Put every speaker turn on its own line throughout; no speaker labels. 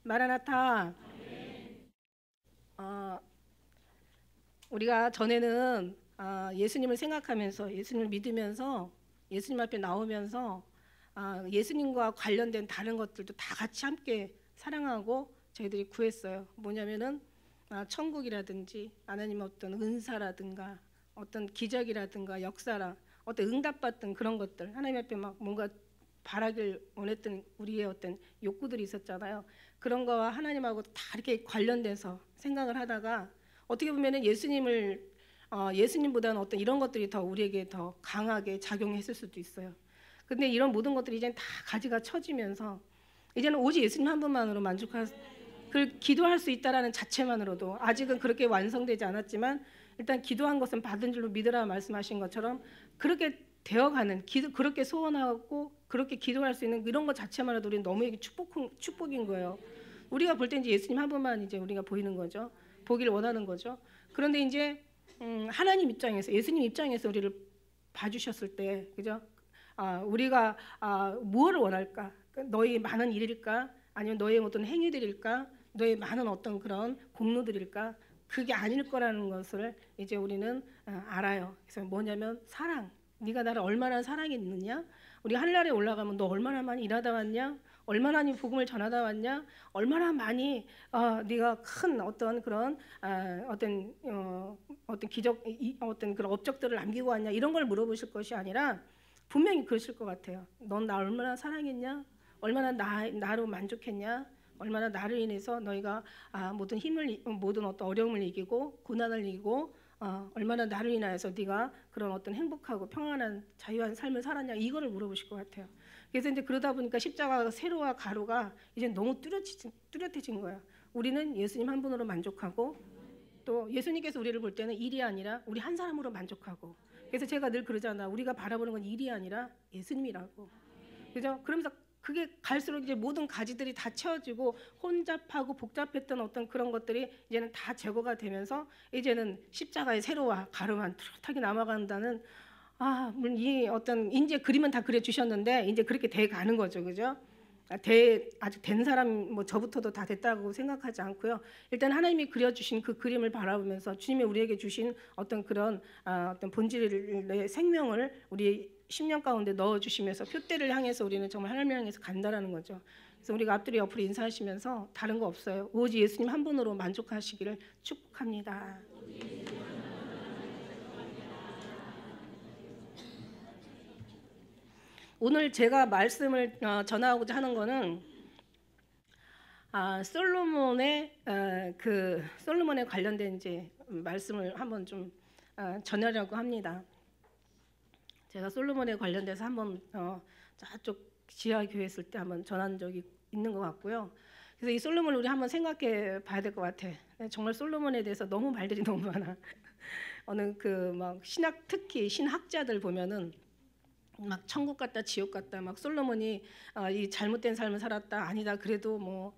마라나타. 어, 우리가 전에는 예수님을 생각하면서 예수님을 믿으면서 예수님 앞에 나오면서 예수님과 관련된 다른 것들도 다 같이 함께 사랑하고 저희들이 구했어요. 뭐냐면은 천국이라든지 하나님의 어떤 은사라든가 어떤 기적이라든가 역사라 어떤 응답받던 그런 것들 하나님 앞에 막 뭔가 바라길 원했던 우리의 어떤 욕구들이 있었잖아요. 그런 거와 하나님하고 다 이렇게 관련돼서 생각을 하다가 어떻게 보면은 예수님보다는 어떤 이런 것들이 더 우리에게 더 강하게 작용했을 수도 있어요. 근데 이런 모든 것들이 이제 다 가지가 쳐지면서 이제는 오직 예수님 한 분만으로 만족할 그 기도할 수 있다라는 자체만으로도 아직은 그렇게 완성되지 않았지만 일단 기도한 것은 받은 줄로 믿으라 말씀하신 것처럼 그렇게 되어가는 그렇게 소원하고 그렇게 기도할 수 있는 이런 것 자체만으로도 우리는 너무 축복인 거예요. 우리가 볼 때 이제 예수님 한 분만 이제 우리가 보이는 거죠. 보기를 원하는 거죠. 그런데 이제 하나님 입장에서 예수님 입장에서 우리를 봐주셨을 때 그죠? 우리가 무엇을 원할까? 너희 많은 일일까? 아니면 너의 어떤 행위들일까? 너의 많은 어떤 그런 공로들일까? 그게 아닐 거라는 것을 이제 우리는 알아요. 그래서 뭐냐면 사랑. 네가 나를 얼마나 사랑했느냐? 우리 하늘나라에 올라가면 너 얼마나 많이 일하다 왔냐? 얼마나 많이 복음을 전하다 왔냐? 얼마나 많이 네가 큰 어떤 그런 어떤 기적 어떤 그런 업적들을 남기고 왔냐? 이런 걸 물어보실 것이 아니라 분명히 그러실 것 같아요. 넌 나 얼마나 사랑했냐? 얼마나 나로 만족했냐? 얼마나 나를 인해서 너희가 모든 어떤 어려움을 이기고 고난을 이기고 얼마나 나를 인하여서 네가 그런 어떤 행복하고 평안한 자유한 삶을 살았냐 이거를 물어보실 것 같아요. 그래서 이제 그러다 보니까 십자가 세로와 가로가 이제 너무 뚜렷해진 거예요. 우리는 예수님 한 분으로 만족하고 또 예수님께서 우리를 볼 때는 일이 아니라 우리 한 사람으로 만족하고 그래서 제가 늘 그러잖아. 우리가 바라보는 건 일이 아니라 예수님이라고. 그죠? 그러면서 그게 갈수록 이제 모든 가지들이 다 채워지고 혼잡하고 복잡했던 어떤 그런 것들이 이제는 다 제거가 되면서 이제는 십자가의 세로와 가로만 뚜렷하게 남아간다는 물론 이 어떤 이제 그림은 다 그려 주셨는데 이제 그렇게 돼 가는 거죠. 그죠? 아직 된 사람 뭐 저부터도 다 됐다고 생각하지 않고요. 일단 하나님이 그려주신 그 그림을 바라보면서 주님이 우리에게 주신 어떤 그런 어떤 본질의 생명을 우리 10년 가운데 넣어주시면서 표대를 향해서 우리는 정말 하나님을 향해서 간다라는 거죠. 그래서 우리가 앞뒤로 옆으로 인사하시면서 다른 거 없어요. 오직 예수님 한 분으로 만족하시기를 축복합니다. 오늘 제가 말씀을 전하고자 하는 거는 솔로몬에 관련된 이제 말씀을 한번 좀 전하려고 합니다. 제가 솔로몬에 관련돼서 한번 저쪽 지하 교회 있을 때 한번 전한 적이 있는 것 같고요. 그래서 이 솔로몬을 우리 한번 생각해 봐야 될 것 같아. 정말 솔로몬에 대해서 너무 말들이 너무 많아. 어느 막 특히 신학자들 보면은 막 천국 같다 지옥 같다 막 솔로몬이 이 잘못된 삶을 살았다 아니다 그래도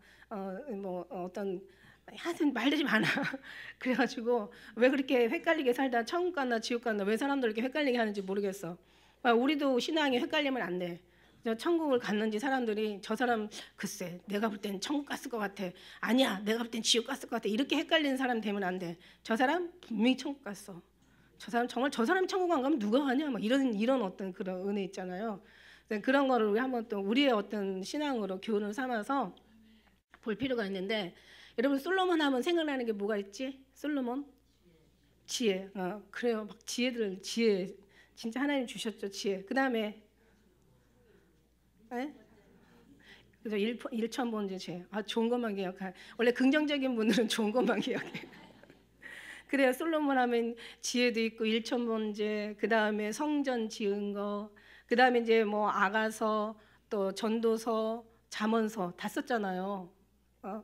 어떤 하여튼 말들이 많아. 그래가지고 왜 그렇게 헷갈리게 살다 천국 갔나 지옥 갔나 왜 사람들 이렇게 헷갈리게 하는지 모르겠어. 우리도 신앙이 헷갈리면 안 돼. 천국을 갔는지 사람들이 저 사람 글쎄 내가 볼 땐 천국 갔을 것 같아. 아니야 내가 볼 땐 지옥 갔을 것 같아. 이렇게 헷갈리는 사람 되면 안 돼. 저 사람 분명히 천국 갔어. 저 사람이 천국 안 가면 누가 가냐? 막 이런 어떤 그런 은혜 있잖아요. 그런 거를 우리 한번 또 우리의 어떤 신앙으로 교훈을 삼아서 볼 필요가 있는데 여러분 솔로몬 하면 생각나는 게 뭐가 있지? 솔로몬 지혜. 그래요. 막 지혜 진짜 하나님 주셨죠 지혜. 그 다음에 그래서 일천번제 지혜. 좋은 것만 기억해. 원래 긍정적인 분들은 좋은 것만 기억해. 그래요. 솔로몬 하면 지혜도 있고 일천번제, 그 다음에 성전 지은 거, 그 다음에 이제 뭐 아가서, 또 전도서, 잠언서 다 썼잖아요.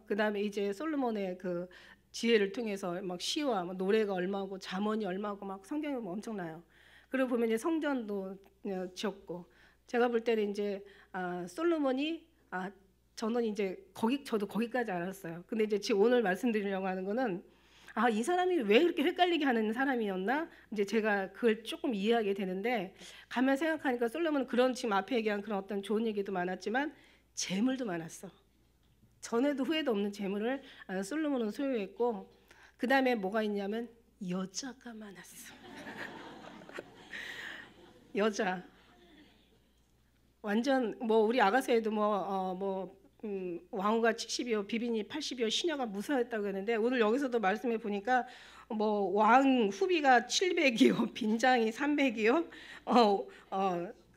그 다음에 이제 솔로몬의 그 지혜를 통해서 막 시와 막 노래가 얼마고 잠언이 얼마고 막 성경이 엄청나요. 그리고 보면 이제 성전도 지었고, 제가 볼 때는 이제 솔로몬이 저는 이제 저도 거기까지 알았어요. 근데 이제 지금 오늘 말씀드리려고 하는 거는 이 사람이 왜 그렇게 헷갈리게 하는 사람이었나? 이제 제가 그걸 조금 이해하게 되는데 가만 생각하니까 솔로몬은 그런 지금 앞에 얘기한 그런 어떤 좋은 얘기도 많았지만 재물도 많았어. 전에도 후회도 없는 재물을 솔로몬은 소유했고, 그 다음에 뭐가 있냐면 여자가 많았어. 여자. 완전 뭐 우리 아가새에도 왕후가 70이요, 비비니 80이요, 시녀가 무사했다고 했는데, 오늘 여기서도 말씀해 보니까 뭐 왕 후비가 700이요, 빈장이 300이요,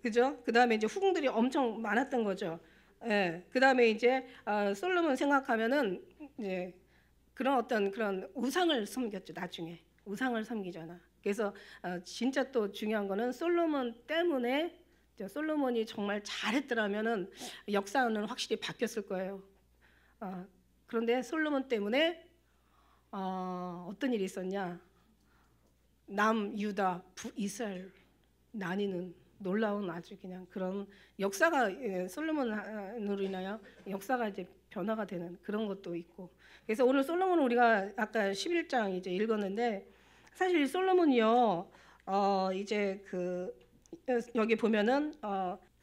그죠? 그 다음에 이제 후궁들이 엄청 많았던 거죠. 예. 그 다음에 이제 솔로몬 생각하면은 이제 그런 어떤 그런 우상을 섬겼죠. 나중에 우상을 섬기잖아. 그래서 진짜 또 중요한 거는 솔로몬 때문에, 솔로몬이 정말 잘했더라면은 역사는 확실히 바뀌었을 거예요. 그런데 솔로몬 때문에 어떤 일이 있었냐? 남유다, 북이스라엘 나뉘는 놀라운 아주 그냥 그런 역사가, 솔로몬으로 인하여 역사가 이제 변화가 되는 그런 것도 있고. 그래서 오늘 솔로몬은 우리가 아까 11장 이제 읽었는데, 사실 솔로몬이요, 이제 여기 보면은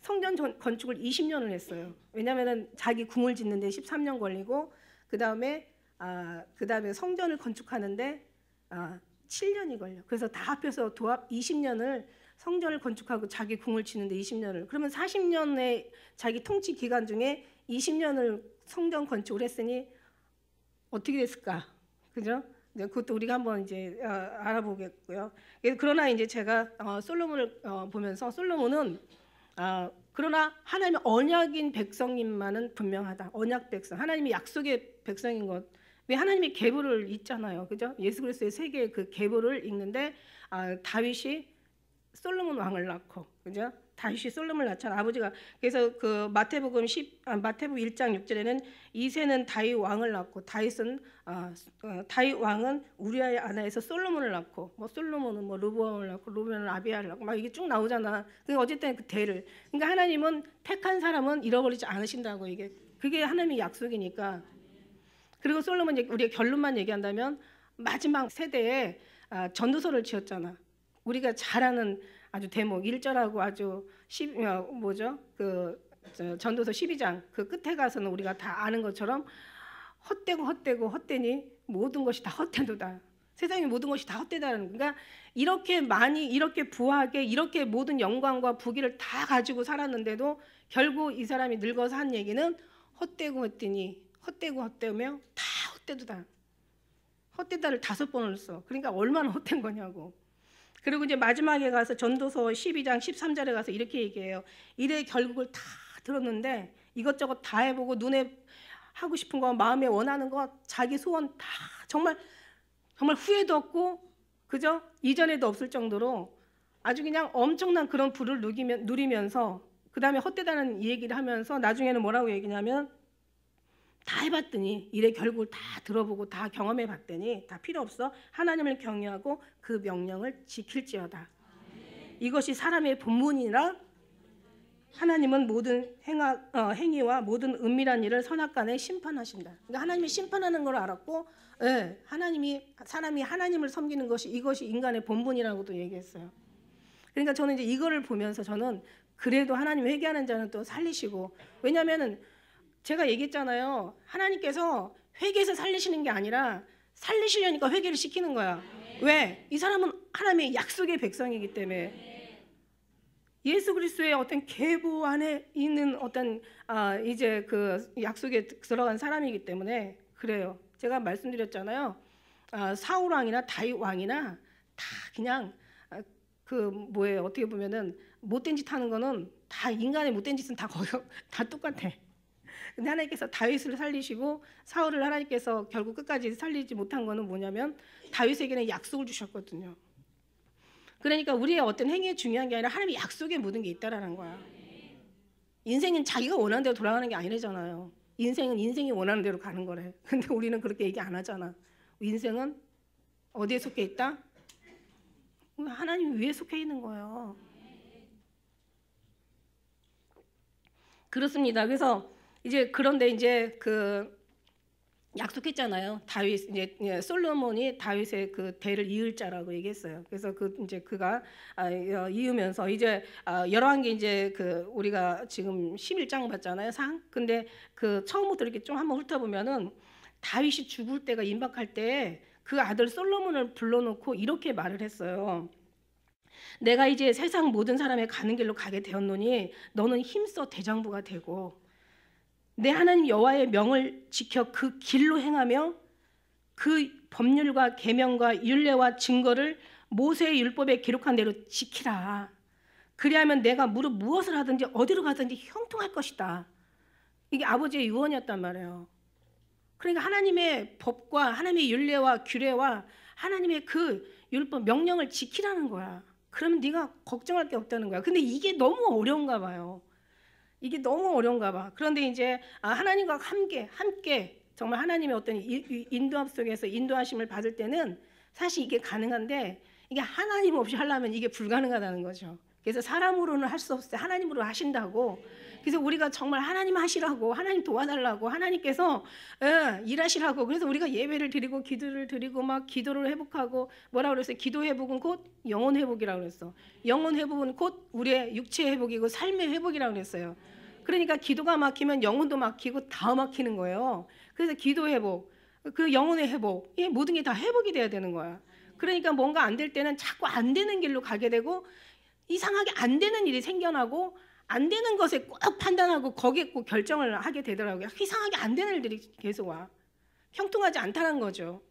성전 건축을 20년을 했어요. 왜냐면은 자기 궁을 짓는데 13년 걸리고, 그 다음에 성전을 건축하는데 7년이 걸려. 그래서 다 합해서 도합 20년을 성전을 건축하고 자기 궁을 짓는데 20년을. 그러면 40년의 자기 통치 기간 중에 20년을 성전 건축을 했으니 어떻게 됐을까? 그죠? 그것도 우리가 한번 이제 알아보겠고요. 그러나 이제 제가 솔로몬을 보면서, 솔로몬은 그러나 하나님의 언약인 백성님만은 분명하다. 언약 백성, 하나님이 약속의 백성인 것. 왜 하나님이 계보를 읽잖아요, 그죠? 예수 그리스도의 세계의 그 계보를 읽는데 다윗이 솔로몬 왕을 낳고, 그죠? 다윗이 솔로몬을 낳잖아, 아버지가. 그래서 그 마태복음 1장 6절에는 이새는 다윗 왕을 낳고, 다윗 왕은 우리아의 아내에서 솔로몬을 낳고, 뭐 솔로몬은 뭐 르브암을 낳고, 르브암은 아비야를 낳고, 막 이게 쭉 나오잖아. 그러니까 어쨌든 그 대를, 그러니까 하나님은 택한 사람은 잃어버리지 않으신다고, 이게 그게 하나님의 약속이니까. 그리고 솔로몬, 우리가 결론만 얘기한다면 마지막 세대에 전도서를 지었잖아. 우리가 잘 아는 아주 대목 1절하고 아주 전도서 12장 그 끝에 가서는 우리가 다 아는 것처럼 헛되니 모든 것이 다 헛되도다. 세상의 모든 것이 다 헛되다는, 그러니까 이렇게 많이, 이렇게 부하게, 이렇게 모든 영광과 부귀를 다 가지고 살았는데도 결국 이 사람이 늙어서 한 얘기는 헛되며 다 헛되도다. 헛되다를 5번을 써. 그러니까 얼마나 헛된 거냐고. 그리고 이제 마지막에 가서 전도서 12장 13절에 가서 이렇게 얘기해요. 이래 결국을 다 들었는데 이것저것 다 해보고, 눈에 하고 싶은 거, 마음에 원하는 거, 자기 소원 다 정말 후회도 없고, 그죠? 이전에도 없을 정도로 아주 그냥 엄청난 그런 부를 누리면서, 그 다음에 헛되다는 얘기를 하면서 나중에는 뭐라고 얘기냐면, 다 해봤더니, 이래 결국을 다 들어보고 다 경험해 봤더니 다 필요 없어. 하나님을 경외하고 그 명령을 지킬지어다. 이것이 사람의 본분이라 하나님은 모든 행위와 모든 은밀한 일을 선악간에 심판하신다. 그러니까 하나님이 심판하는 걸 알았고, 사람이 하나님을 섬기는 것이, 이것이 인간의 본분이라고도 얘기했어요. 그러니까 저는 이제 이거를 보면서 저는 그래도 하나님 회개하는 자는 또 살리시고, 왜냐하면은 제가 얘기했잖아요. 하나님께서 회개해서 살리시는 게 아니라 살리시려니까 회개를 시키는 거야. 왜? 이 사람은 하나님의 약속의 백성이기 때문에. 예수 그리스도의 어떤 계보 안에 있는 어떤 이제 그 약속에 들어간 사람이기 때문에 그래요. 제가 말씀드렸잖아요. 사울 왕이나 다윗 왕이나 다 그냥 어떻게 보면은 못된 짓 하는 거는 다, 인간의 못된 짓은 다 거의 다 똑같아. 근데 하나님께서 다윗을 살리시고 사울을 하나님께서 결국 끝까지 살리지 못한 거는 뭐냐면 다윗에게는 약속을 주셨거든요. 그러니까 우리의 어떤 행위에 중요한 게 아니라 하나님의 약속에 모든 게 있다라는 거야. 인생은 자기가 원하는 대로 돌아가는 게 아니잖아요. 인생은 인생이 원하는 대로 가는 거래. 근데 우리는 그렇게 얘기 안 하잖아. 인생은 어디에 속해 있다? 하나님 위에 속해 있는 거예요. 그렇습니다. 그래서 그런데 이제 약속했잖아요. 다윗 이제 솔로몬이 다윗의 그 대를 이을 자라고 얘기했어요. 그래서 그 이제 그가 이으면서 이제 열왕기 이제 그 우리가 지금 11장 봤잖아요, 상. 근데 그 처음부터 이렇게 좀 한번 훑어보면은 다윗이 죽을 때가 임박할 때 그 아들 솔로몬을 불러놓고 이렇게 말을 했어요. 내가 이제 세상 모든 사람의 가는 길로 가게 되었노니 너는 힘써 대장부가 되고 내 하나님 여호와의 명을 지켜 그 길로 행하며 그 법률과 계명과 율례와 증거를 모세의 율법에 기록한 대로 지키라. 그리하면 내가 무엇을 하든지 어디로 가든지 형통할 것이다. 이게 아버지의 유언이었단 말이에요. 그러니까 하나님의 법과 하나님의 율례와 규례와 하나님의 그 율법 명령을 지키라는 거야. 그러면 네가 걱정할 게 없다는 거야. 근데 이게 너무 어려운가 봐요. 이게 너무 어려운가 봐. 그런데 이제 하나님과 함께 정말 하나님의 어떤 인도함 속에서 인도하심을 받을 때는 사실 이게 가능한데 이게 하나님 없이 하려면 이게 불가능하다는 거죠. 그래서 사람으로는 할 수 없어요. 하나님으로 하신다고. 그래서 우리가 정말 하나님 하시라고, 하나님 도와달라고, 하나님께서 일하시라고. 그래서 우리가 예배를 드리고 기도를 드리고 막 기도를 회복하고 뭐라 그랬어요? 기도 회복은 곧 영혼 회복이라고 그랬어. 영혼 회복은 곧 우리의 육체 회복이고 삶의 회복이라고 그랬어요. 그러니까 기도가 막히면 영혼도 막히고 다 막히는 거예요. 그래서 기도 회복, 그 영혼의 회복, 이 모든 게 다 회복이 돼야 되는 거야. 그러니까 뭔가 안 될 때는 자꾸 안 되는 길로 가게 되고 이상하게 안 되는 일이 생겨나고 안 되는 것에 꼭 판단하고 거기에 꼭 결정을 하게 되더라고요. 이상하게 안 되는 일들이 계속 와. 형통하지 않다는 거죠.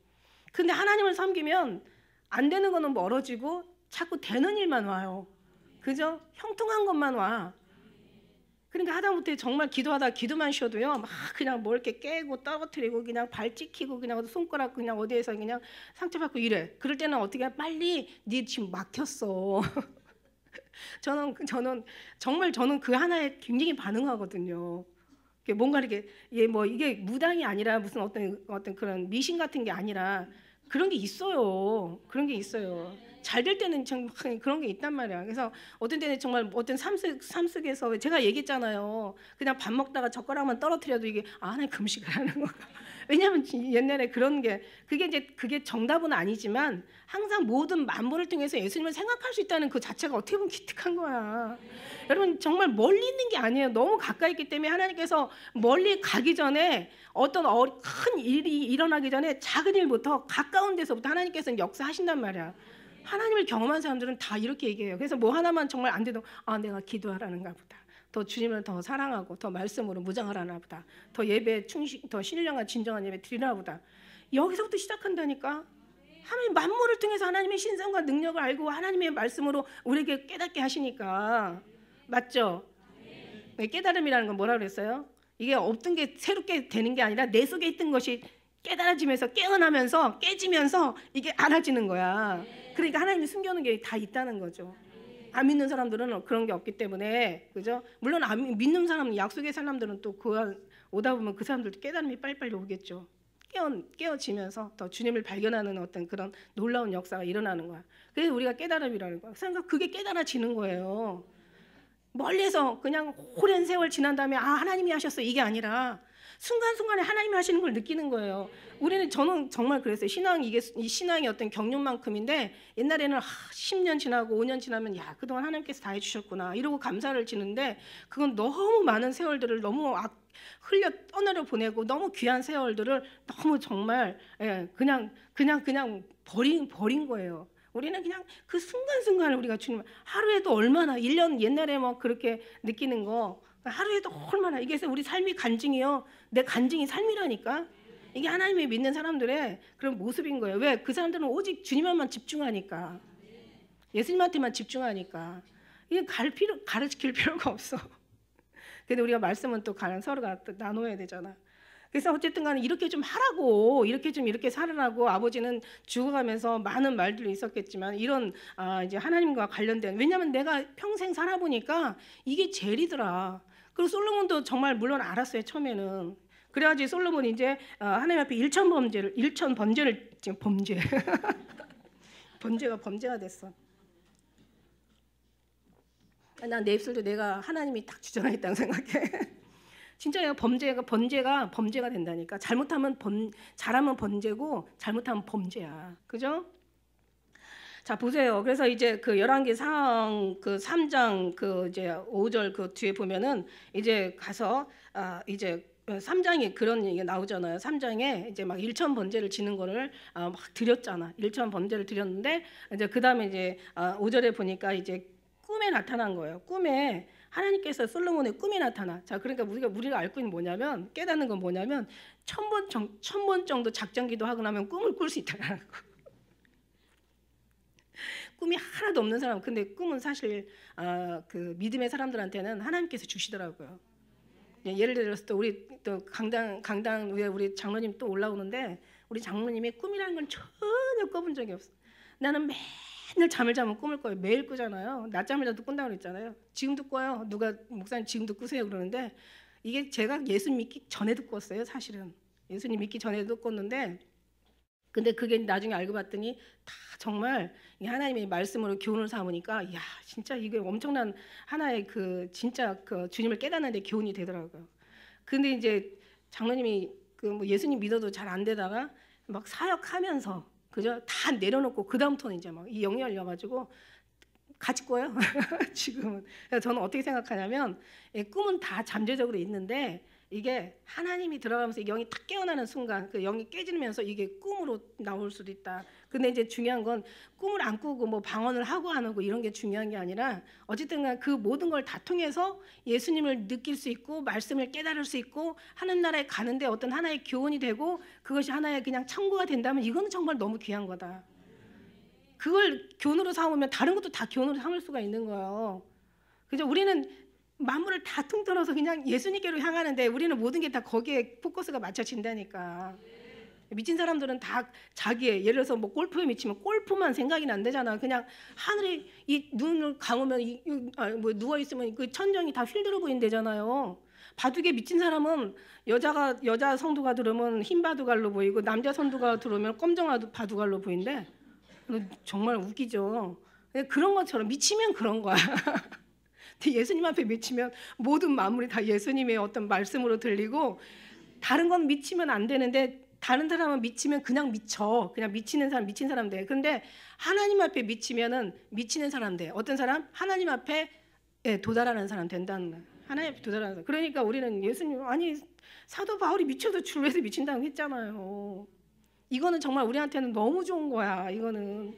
근데 하나님을 섬기면 안 되는 거는 멀어지고 자꾸 되는 일만 와요. 그죠? 형통한 것만 와. 그러니까 하다못해 정말 기도하다 기도만 쉬어도요, 막 그냥 뭐 이렇게 깨고 떨어뜨리고 그냥 발 찍히고 그냥 손가락 그냥 어디에서 그냥 상처받고 이래. 그럴 때는 어떻게 해? 빨리 네 지금 막혔어. 저는 정말 그 하나에 굉장히 반응하거든요. 뭔가 이렇게 이게 무당이 아니라 무슨 어떤 그런 미신 같은 게 아니라 그런 게 있어요. 그런 게 있어요. 잘 될 때는 참 그런 게 있단 말이야. 그래서 어떤 때는 정말 어떤 삶 속에서 제가 얘기했잖아요. 그냥 밥 먹다가 젓가락만 떨어뜨려도 이게 하나님 금식을 하는 거가. 왜냐하면 옛날에 그런 게 그게 정답은 아니지만 항상 모든 만물을 통해서 예수님을 생각할 수 있다는 그 자체가 어떻게 보면 기특한 거야. 여러분 정말 멀리 있는 게 아니에요. 너무 가까이 있기 때문에 하나님께서 멀리 가기 전에 어떤 큰 일이 일어나기 전에 작은 일부터 가까운 데서부터 하나님께서는 역사하신단 말이야. 하나님을 경험한 사람들은 다 이렇게 얘기해요. 그래서 뭐 하나만 정말 안 돼도 내가 기도하라는가 보다. 더 주님을 더 사랑하고 더 말씀으로 무장하라나 보다. 더 예배 더 신령한 진정한 예배 드리나 보다. 여기서부터 시작한다니까. 하나님 만물을 통해서 하나님의 신성과 능력을 알고 하나님의 말씀으로 우리에게 깨닫게 하시니까. 맞죠? 네, 깨달음이라는 건 뭐라 그랬어요? 이게 없던 게 새롭게 되는 게 아니라 내 속에 있던 것이 깨달아지면서 깨어나면서 깨지면서 이게 알아지는 거야. 그러니까 하나님이 숨겨놓은 게 다 있다는 거죠. 안 믿는 사람들은 그런 게 없기 때문에, 그죠? 물론 안 믿는 사람, 약속의 사람들은 또 오다 보면 그 사람들도 깨달음이 빨리빨리 오겠죠. 깨어지면서 더 주님을 발견하는 어떤 그런 놀라운 역사가 일어나는 거야. 그래서 우리가 깨달음이라는 거야. 그러니까 그게 깨달아지는 거예요. 멀리서 그냥 오랜 세월 지난 다음에 하나님이 하셨어 이게 아니라 순간순간에 하나님이 하시는 걸 느끼는 거예요. 저는 정말 그랬어요. 이 신앙의 어떤 경륜만큼인데 옛날에는 10년 지나고 5년 지나면 그동안 하나님께서 다 해주셨구나 이러고 감사를 지는데 그건 너무 많은 세월들을 너무 흘려 떠내려 보내고 너무 귀한 세월들을 너무 정말 그냥 버린 거예요. 우리는 그냥 그 순간순간을 우리가 주님 하루에도 얼마나 1년 옛날에 막 그렇게 느끼는 거 하루에도 얼마나 이게 우리 삶이 간증이요. 내 간증이 삶이라니까. 이게 하나님을 믿는 사람들의 그런 모습인 거예요. 왜? 그 사람들은 오직 주님만 집중하니까. 예수님한테만 집중하니까. 이게 가르칠 필요가 없어. 근데 우리가 말씀은 또 서로가 또 나눠야 되잖아. 그래서 어쨌든 간에 이렇게 좀 하라고 이렇게 살으라고 아버지는 죽어가면서 많은 말들이 있었겠지만 이런 이제 하나님과 관련된 왜냐하면 내가 평생 살아보니까 이게 제일이더라. 그리고 솔로몬도 정말 물론 알았어요 처음에는. 그래가지고 솔로몬이 이제 하나님 앞에 일천 번제를 지금 범죄가 됐어. 난 내 입술도 내가 하나님이 딱 주장하겠다는 생각해. 진짜요. 범죄가 된다니까. 잘하면 번제고 잘못하면 범죄야. 그죠? 자, 보세요. 그래서 이제 그 열왕기상 그 3장 그 이제 5절 그 뒤에 보면은 이제 가서 이제 3장에 그런 얘기가 나오잖아요. 3장에 이제 막 일천 번제를 지는 거를 막 드렸잖아. 일천 번제를 드렸는데 이제 그다음에 이제 5절에 보니까 이제 꿈에 나타난 거예요. 꿈에 하나님께서 솔로몬의 꿈에 나타나. 자, 그러니까 우리가 알고 있는 뭐냐면, 깨닫는 건 뭐냐면 1000번 정도 작정기도 하고 나면 꿈을 꿀 수 있다는 거. 꿈이 하나도 없는 사람. 근데 꿈은 사실 그 믿음의 사람들한테는 하나님께서 주시더라고요. 예를 들어서 또 우리 또 강당 위에 우리 장로님 또 올라오는데, 우리 장로님이 꿈이라는 건 전혀 꿔본 적이 없어. 나는 맨날 잠을 자면 꿈을 꿔요. 매일 꾸잖아요. 낮잠을 자도 꾼다고 그랬잖아요. 지금도 꿔요. 누가 목사님 지금도 꾸세요 그러는데, 이게 제가 예수 믿기 전에도 꿨어요. 사실은 예수님 믿기 전에도 꿨는데, 근데 그게 나중에 알고 봤더니 다 정말 하나님의 말씀으로 교훈을 삼으니까, 야 진짜 이게 엄청난 하나의 그 진짜 그 주님을 깨닫는 데 교훈이 되더라고요. 근데 이제 장로님이 그 뭐 예수님 믿어도 잘 안 되다가 막 사역하면서, 그죠? 다 내려놓고 그 다음부터는 이제 막 이 영이 열려가지고 같이 꿔요. 지금은. 그래서 저는 어떻게 생각하냐면, 꿈은 다 잠재적으로 있는데 이게 하나님이 들어가면서 영이 탁 깨어나는 순간 그 영이 깨지면서 이게 꿈으로 나올 수도 있다. 근데 이제 중요한 건 꿈을 안 꾸고 뭐 방언을 하고 안 하고 이런 게 중요한 게 아니라, 어쨌든 그 모든 걸 다 통해서 예수님을 느낄 수 있고 말씀을 깨달을 수 있고 하는 나라에 가는데 어떤 하나의 교훈이 되고 그것이 하나의 그냥 참고가 된다면, 이거는 정말 너무 귀한 거다. 그걸 교훈으로 삼으면 다른 것도 다 교훈으로 삼을 수가 있는 거예요. 그죠? 우리는 만물을 다 통틀어서 그냥 예수님께로 향하는데 우리는 모든 게 다 거기에 포커스가 맞춰진다니까. 미친 사람들은 다 자기의, 예를 들어서 뭐 골프에 미치면 골프만 생각이 안 되잖아. 그냥 하늘에 이 눈을 감으면 뭐 누워 있으면 그 천정이 다 휠들어 보인대잖아요. 바둑에 미친 사람은 여자 성도가 들어오면 흰 바둑알로 보이고 남자 선두가 들어오면 검정 바둑알로 보인대. 정말 웃기죠. 그런 것처럼 미치면 그런 거야. 예수님 앞에 미치면 모든 만물이 다 예수님의 어떤 말씀으로 들리고, 다른 건 미치면 안 되는데 다른 사람은 미치면 그냥 미쳐. 그냥 미치는 사람 미친 사람 돼. 근데 하나님 앞에 미치면은 미치는 사람 돼. 어떤 사람? 하나님 앞에 도달하는 사람 된다는 거야. 하나님 앞에 도달하는 사람. 그러니까 우리는 예수님, 아니 사도 바울이 미쳐도 주에서 미친다고 했잖아요. 이거는 정말 우리한테는 너무 좋은 거야. 이거는.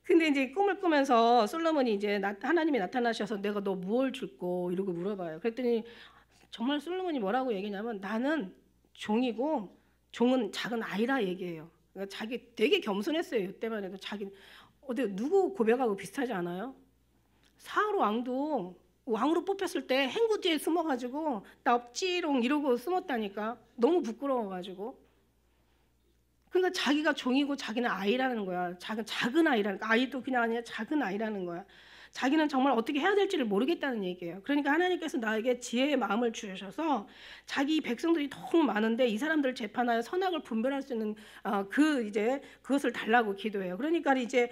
근데 이제 꿈을 꾸면서 솔로몬이 이제 하나님이 나타나셔서 내가 너 무엇을 줄고 이러고 물어봐요. 그랬더니 정말 솔로몬이 뭐라고 얘기냐면, 나는 종이고 종은 작은 아이라 얘기해요. 그러니까 자기 되게 겸손했어요. 이때만 해도 자기 어디 누구 고백하고 비슷하지 않아요? 사울 왕도 왕으로 뽑혔을 때 행구 뒤에 숨어가지고 나 없지롱 이러고 숨었다니까. 너무 부끄러워가지고. 그러니까 자기가 종이고 자기는 아이라는 거야. 작은 아이라는 거야. 아이도 그냥 아니야. 작은 아이라는 거야. 자기는 정말 어떻게 해야 될지를 모르겠다는 얘기예요. 그러니까 하나님께서 나에게 지혜의 마음을 주셔서 자기 백성들이 너무 많은데 이 사람들을 재판하여 선악을 분별할 수 있는 그것을 달라고 기도해요. 그러니까 이제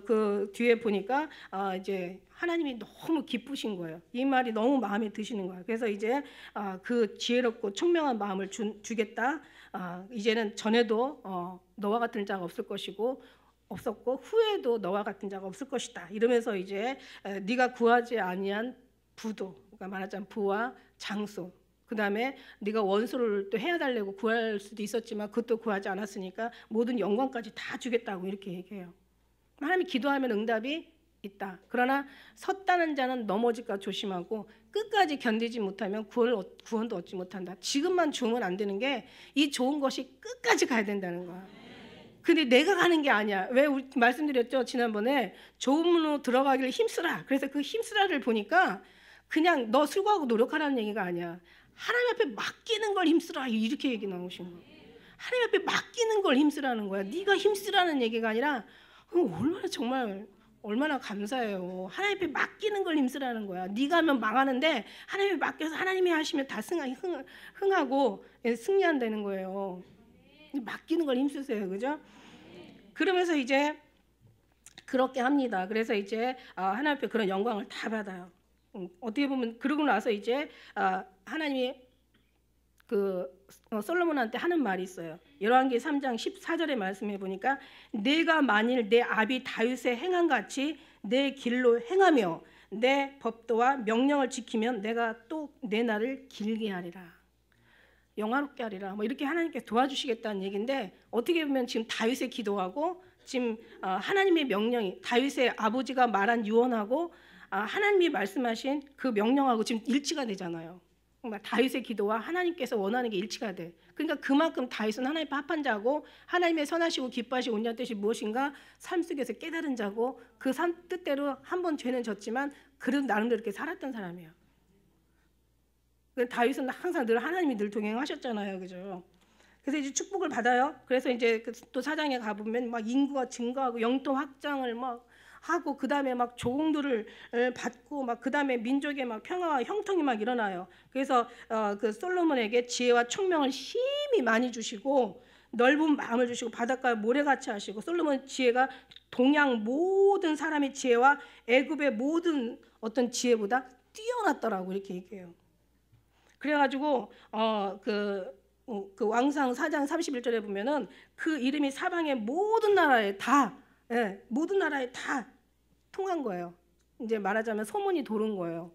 그 뒤에 보니까 이제 하나님이 너무 기쁘신 거예요. 이 말이 너무 마음에 드시는 거예요. 그래서 이제 그 지혜롭고 총명한 마음을 주겠다. 이제는 전에도 너와 같은 자가 없을 것이고 없었고 후에도 너와 같은 자가 없을 것이다. 이러면서 이제 네가 구하지 아니한 부도, 그러니까 말하자면 부와 장수, 그 다음에 네가 원수를 또 해야달라고 구할 수도 있었지만 그것도 구하지 않았으니까 모든 영광까지 다 주겠다고 이렇게 얘기해요. 하나님이 기도하면 응답이 있다. 그러나 섰다는 자는 넘어질까 조심하고 끝까지 견디지 못하면 구원도 얻지 못한다. 지금만 좋으면 안 되는 게, 이 좋은 것이 끝까지 가야 된다는 거야. 근데 내가 가는 게 아니야. 왜 우리 말씀드렸죠? 지난번에 좋음으로 들어가기를 힘쓰라. 그래서 그 힘쓰라를 보니까 그냥 너 수고하고 노력하라는 얘기가 아니야. 하나님 앞에 맡기는 걸 힘쓰라. 이렇게 얘기 나오신 거야. 하나님 앞에 맡기는 걸 힘쓰라는 거야. 네가 힘쓰라는 얘기가 아니라 얼마나 감사해요. 하나님 앞에 맡기는 걸 힘쓰라는 거야. 네가 하면 망하는데 하나님이 맡겨서 하나님이 하시면 다 흥하고 승리한다는 거예요. 맡기는 걸 힘쓰세요. 그죠? 그러면서 이제 그렇게 합니다. 그래서 이제 하나님 앞에 그런 영광을 다 받아요. 어떻게 보면 그러고 나서 이제 하나님이 솔로몬한테 하는 말이 있어요. 열왕기 3장 14절의 말씀해 보니까 내가 만일 내 아비 다윗의 행한 같이 내 길로 행하며 내 법도와 명령을 지키면 내가 또 내 날을 길게 하리라. 영화롭게 하리라. 뭐 이렇게 하나님께 도와주시겠다는 얘기인데 어떻게 보면 지금 다윗의 기도하고 지금 하나님의 명령이 다윗의 아버지가 말한 유언하고 하나님이 말씀하신 그 명령하고 지금 일치가 되잖아요. 다윗의 기도와 하나님께서 원하는 게 일치가 돼. 그러니까 그만큼 다윗은 하나님과 합한 자고 하나님의 선하시고 기뻐하시고 온전한 뜻이 무엇인가 삶 속에서 깨달은 자고 그 뜻대로 한 번 죄는 졌지만 그래도 나름대로 이렇게 살았던 사람이에요. 다윗은 항상 늘 하나님이 늘 동행하셨잖아요, 그죠? 그래서 이제 축복을 받아요. 그래서 이제 또 사장에 가보면 막 인구가 증가하고 영토 확장을 막 하고 그 다음에 막 조공들을 받고 막 그 다음에 민족의 막 평화와 형통이 막 일어나요. 그래서 그 솔로몬에게 지혜와 총명을 힘이 많이 주시고 넓은 마음을 주시고 바닷가에 모래같이 하시고 솔로몬 지혜가 동양 모든 사람의 지혜와 애굽의 모든 어떤 지혜보다 뛰어났더라고 이렇게 얘기해요. 그래가지고 그 왕상 4장 31절에 보면은 그 이름이 사방의 모든 나라에 다 모든 나라에 다 통한 거예요. 이제 말하자면 소문이 도는 거예요.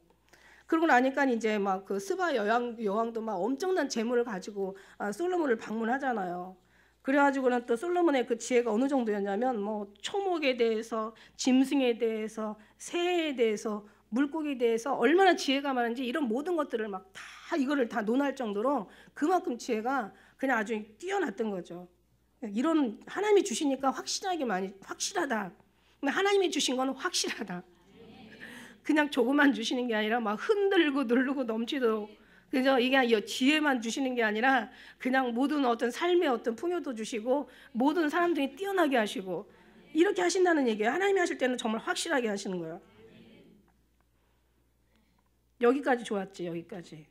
그러고 나니까 이제 막 그 스바 여왕도 막 엄청난 재물을 가지고 솔로몬을 방문하잖아요. 그래가지고는 또 솔로몬의 그 지혜가 어느 정도였냐면 뭐 초목에 대해서, 짐승에 대해서, 새에 대해서, 물고기에 대해서 얼마나 지혜가 많은지 이런 모든 것들을 막 다 이거를 다 논할 정도로 그만큼 지혜가 그냥 아주 뛰어났던 거죠. 이런 하나님이 주시니까 확실하다. 하나님이 주신 건 확실하다. 그냥 조금만 주시는 게 아니라 막 흔들고 누르고 넘치도록 그죠? 이게 지혜만 주시는 게 아니라 그냥 모든 어떤 삶의 어떤 풍요도 주시고 모든 사람들이 뛰어나게 하시고 이렇게 하신다는 얘기예요. 하나님이 하실 때는 정말 확실하게 하시는 거예요. 여기까지 좋았지, 여기까지.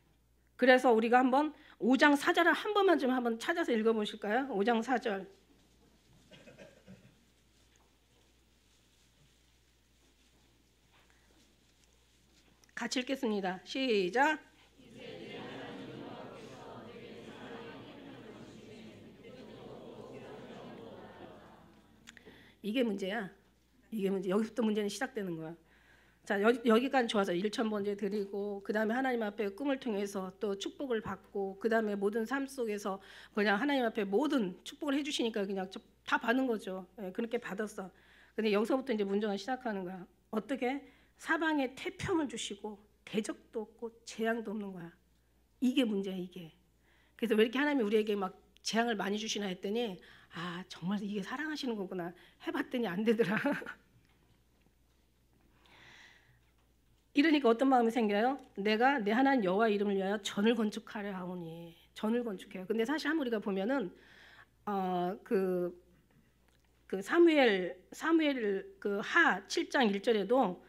그래서 우리가 한번 5장 4절을 한 번만 좀 한번 찾아서 읽어보실까요? 5장 4절. 같이 읽겠습니다. 시작. 이게 문제야. 이게 문제. 여기부터 문제는 시작되는 거야. 자, 여기까지 좋아서 1천 번째 드리고 그 다음에 하나님 앞에 꿈을 통해서 또 축복을 받고 그 다음에 모든 삶 속에서 그냥 하나님 앞에 모든 축복을 해주시니까 그냥 다 받는 거죠. 그렇게 받았어. 근데 여기서부터 이제 문제가 시작하는 거야. 어떻게? 사방에 태평을 주시고 대적도 없고 재앙도 없는 거야. 이게 문제야, 이게. 그래서 왜 이렇게 하나님이 우리에게 막 재앙을 많이 주시나 했더니 정말 이게 사랑하시는 거구나 해봤더니 안 되더라. 이러니까 어떤 마음이 생겨요? 내가 내 하나님 여호와 이름을 위하여 전을 건축하려 하오니. 전을 건축해요. 근데 사실 한번 우리가 보면은 그 사무엘 그 하 7장 1절에도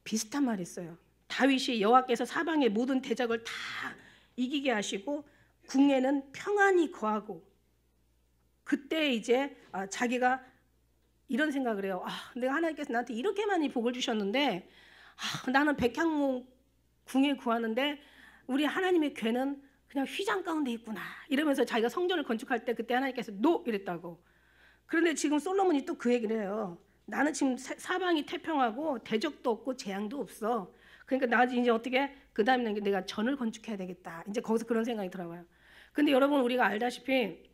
비슷한 말이 있어요. 다윗이 여호와께서 사방의 모든 대적을 다 이기게 하시고 궁에는 평안이 거하고 그때 이제 자기가 이런 생각을 해요. 내가 하나님께서 나한테 이렇게 많이 복을 주셨는데 나는 백향목 궁에 구하는데 우리 하나님의 궤는 그냥 휘장 가운데 있구나 이러면서 자기가 성전을 건축할 때 그때 하나님께서 노 이랬다고. 그런데 지금 솔로몬이 또 그 얘기를 해요. 나는 지금 사방이 태평하고 대적도 없고 재앙도 없어. 그러니까 나 이제 어떻게 그 다음에 내가 전을 건축해야 되겠다. 이제 거기서 그런 생각이 들어요. 근데 여러분 우리가 알다시피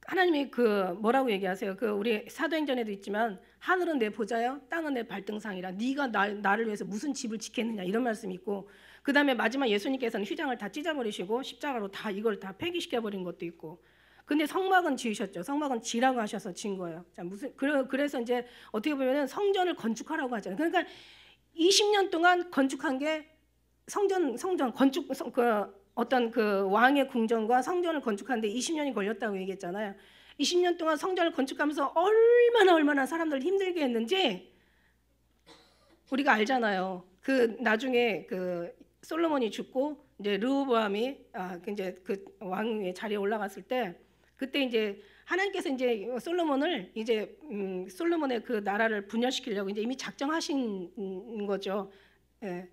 하나님이 그 뭐라고 얘기하세요? 그 우리 사도행전에도 있지만 하늘은 내 보좌요, 땅은 내 발등상이라. 네가 나를 위해서 무슨 집을 짓겠느냐 이런 말씀이 있고 그 다음에 마지막 예수님께서는 휘장을 다 찢어버리시고 십자가로 다 이걸 다 폐기시켜버린 것도 있고. 근데 성막은 지으셨죠. 성막은 지라고 하셔서 지은 거예요. 자, 그래서 이제 어떻게 보면은 성전을 건축하라고 하잖아요. 그러니까 20년 동안 건축한 게 성전 건축 어떤 그 왕의 궁전과 성전을 건축하는데 20년이 걸렸다고 얘기했잖아요. 20년 동안 성전을 건축하면서 얼마나 사람들을 힘들게 했는지 우리가 알잖아요. 그 나중에 그 솔로몬이 죽고 이제 르호보암이 이제 그 왕의 자리에 올라갔을 때 그때 이제 하나님께서 이제 솔로몬을 이제 솔로몬의 그 나라를 분열시키려고 이제 이미 작정하신 거죠. 예.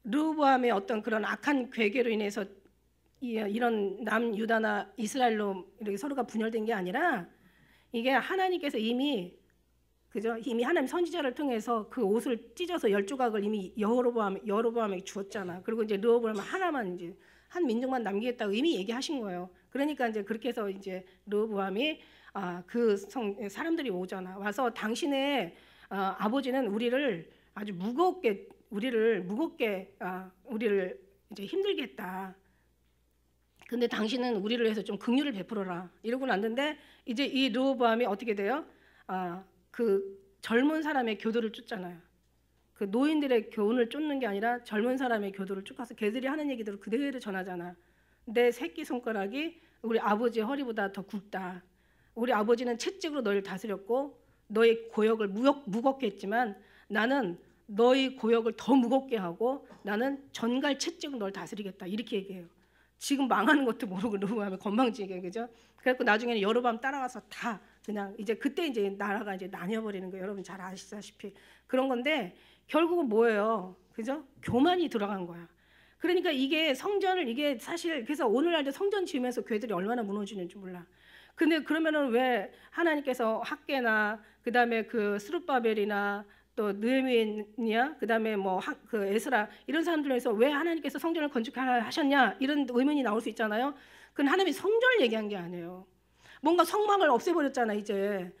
르호보암의 어떤 그런 악한 괴계로 인해서 이런 남유다나 이스라엘로 이렇게 서로가 분열된 게 아니라 이게 하나님께서 이미 그죠? 이미 하나님 선지자를 통해서 그 옷을 찢어서 10조각을 이미 여로보암에게 주었잖아. 그리고 이제 르호보암은 하나만 이제 한 민족만 남기겠다고 이미 얘기하신 거예요. 그러니까 이제 그렇게 해서 이제 르호보암이 사람들이 오잖아. 와서 당신의 아버지는 우리를 아주 무겁게 우리를 이제 힘들게 했다. 근데 당신은 우리를 위해서 좀 긍휼을 베풀어라. 이러고 났는데 이제 이 르호보암이 어떻게 돼요? 그 젊은 사람의 교도를 쫓잖아요. 그 노인들의 교훈을 쫓는 게 아니라 젊은 사람의 교도를 쫓아서 걔들이 하는 얘기들을 그대로 전하잖아. 내 새끼 손가락이 우리 아버지의 허리보다 더 굵다. 우리 아버지는 채찍으로 너희를 다스렸고 너의 고역을 무겁게 했지만 나는 너희 고역을 더 무겁게 하고 나는 전갈 채찍으로 너를 다스리겠다. 이렇게 얘기해요. 지금 망하는 것도 모르고 르호보암이 건방지게, 그죠? 그래갖고 나중에는 여로보암 따라가서 다 그냥 이제 그때 이제 나라가 이제 나뉘어버리는 거예요. 여러분 잘 아시다시피 그런 건데 결국은 뭐예요, 그죠? 교만이 들어간 거야. 그러니까 이게 성전을 이게 사실 그래서 오늘날도 성전 지으면서 교회들이 얼마나 무너지는지 몰라. 근데 그러면은 왜 하나님께서 학개나 그다음에 그 스룹바벨이나 또 느헤미야 그다음에 뭐 그 에스라 이런 사람들에서 왜 하나님께서 성전을 건축하라 하셨냐 이런 의문이 나올 수 있잖아요. 그건 하나님이 성전을 얘기한 게 아니에요. 뭔가 성막을 없애버렸잖아. 이제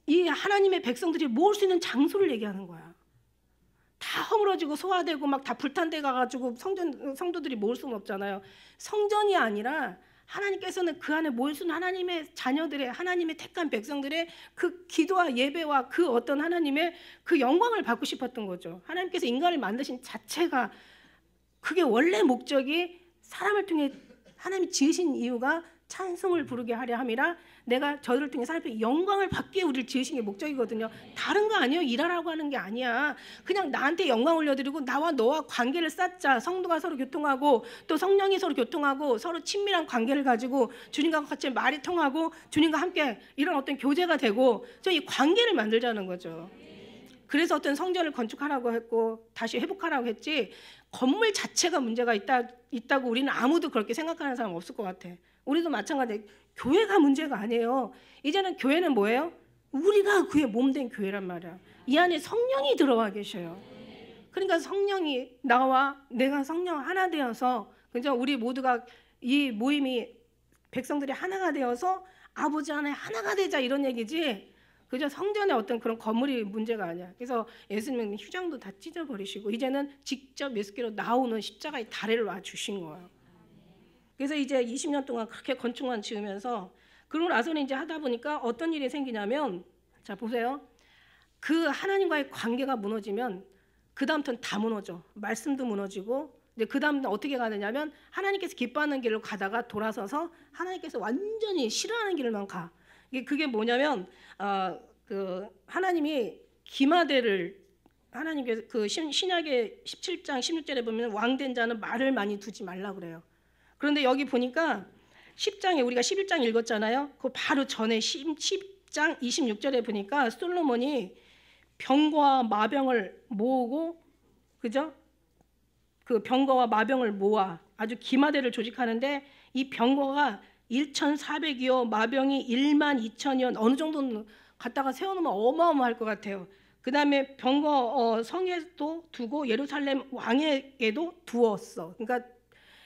이 하나님의 백성들이 모을 수 있는 장소를 얘기하는 거야. 다 허물어지고 소화되고 막 다 불탄 데 가가지고 성도들이 모을 수는 없잖아요. 성전이 아니라 하나님께서는 그 안에 모일 수 있는 하나님의 자녀들의 하나님의 택한 백성들의 그 기도와 예배와 그 어떤 하나님의 그 영광을 받고 싶었던 거죠. 하나님께서 인간을 만드신 자체가 그게 원래 목적이 사람을 통해 하나님이 지으신 이유가 찬송을 부르게 하려 함이라 내가 저들을 통해 사람들이 영광을 받기에 우리를 지으신 게 목적이거든요. 다른 거 아니에요. 일하라고 하는 게 아니야. 그냥 나한테 영광 올려드리고 나와 너와 관계를 쌓자. 성도가 서로 교통하고 또 성령이 서로 교통하고 서로 친밀한 관계를 가지고 주님과 같이 말이 통하고 주님과 함께 이런 어떤 교제가 되고 저 이 관계를 만들자는 거죠. 그래서 어떤 성전을 건축하라고 했고 다시 회복하라고 했지 건물 자체가 문제가 있다고 우리는 아무도 그렇게 생각하는 사람 없을 것 같아. 우리도 마찬가지. 교회가 문제가 아니에요. 이제는 교회는 뭐예요? 우리가 그의 몸된 교회란 말이야. 이 안에 성령이 들어와 계셔요. 그러니까 성령이 나와 내가 성령 하나 되어서 그죠? 우리 모두가 이 모임이 백성들이 하나가 되어서 아버지 안에 하나가 되자 이런 얘기지. 그죠? 성전의 어떤 그런 건물이 문제가 아니야. 그래서 예수님은 휴장도 다 찢어버리시고 이제는 직접 예수께로 나오는 십자가의 다리를 와 주신 거예요. 그래서 이제 20년 동안 그렇게 건축만 지으면서 그러고 나서는 이제 하다 보니까 어떤 일이 생기냐면 자 보세요. 그 하나님과의 관계가 무너지면 그 다음부터는 다 무너져. 말씀도 무너지고 이제 그 다음부터 어떻게 가느냐면 하나님께서 기뻐하는 길로 가다가 돌아서서 하나님께서 완전히 싫어하는 길만 가. 그게 뭐냐면 그 하나님이 기마대를 하나님께서 그 신약의 17장 16절에 보면 왕된 자는 말을 많이 두지 말라 그래요. 그런데 여기 보니까 10장에 우리가 11장 읽었잖아요. 그 바로 전에 10장 26절에 보니까 솔로몬이 병거와 마병을 모으고 그죠? 그 병거와 마병을 모아 아주 기마대를 조직하는데 이 병거가 1,400이요 마병이 12,000이요 어느 정도는 갖다가 세워놓으면 어마어마할 것 같아요. 그 다음에 병거 성에도 두고 예루살렘 왕에게도 두었어. 그러니까